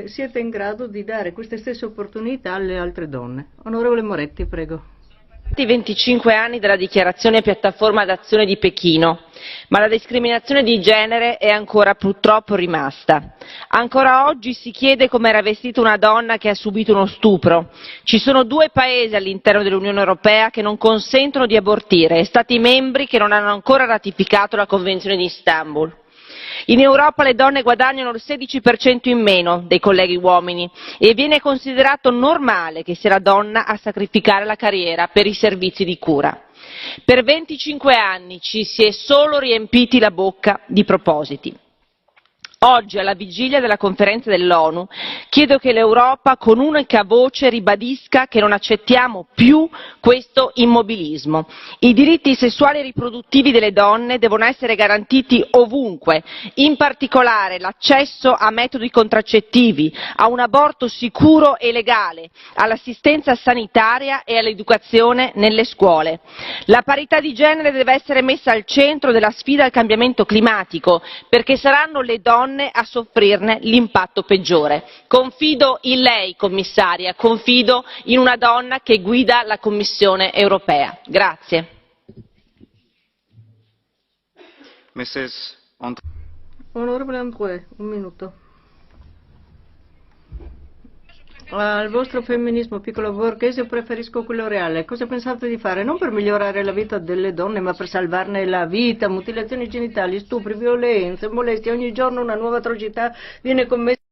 siete in grado di dare queste stesse opportunità alle altre donne. Onorevole Moretti, prego. 25 anni dalla dichiarazione piattaforma d'azione di Pechino, ma la discriminazione di genere è ancora purtroppo rimasta. Ancora oggi si chiede come era vestita una donna che ha subito uno stupro. Ci sono 2 paesi all'interno dell'Unione Europea che non consentono di abortire e Stati membri che non hanno ancora ratificato la Convenzione di Istanbul. In Europa le donne guadagnano il 16% in meno dei colleghi uomini e viene considerato normale che sia la donna a sacrificare la carriera per i servizi di cura. Per 25 anni ci si è solo riempiti la bocca di propositi. Oggi, alla vigilia della conferenza dell'ONU, chiedo che l'Europa con unica voce ribadisca che non accettiamo più questo immobilismo. I diritti sessuali e riproduttivi delle donne devono essere garantiti ovunque, in particolare l'accesso a metodi contraccettivi, a un aborto sicuro e legale, all'assistenza sanitaria e all'educazione nelle scuole. La parità di genere deve essere messa al centro della sfida al cambiamento climatico, perché saranno le donne a soffrirne l'impatto peggiore. Confido in lei, commissaria, confido in una donna che guida la Commissione europea. Grazie. Onorevole André, un minuto. Al vostro femminismo piccolo borghese preferisco quello reale. Cosa pensate di fare? Non per migliorare la vita delle donne, ma per salvarne la vita. Mutilazioni genitali, stupri, violenze, molestie. Ogni giorno una nuova atrocità viene commessa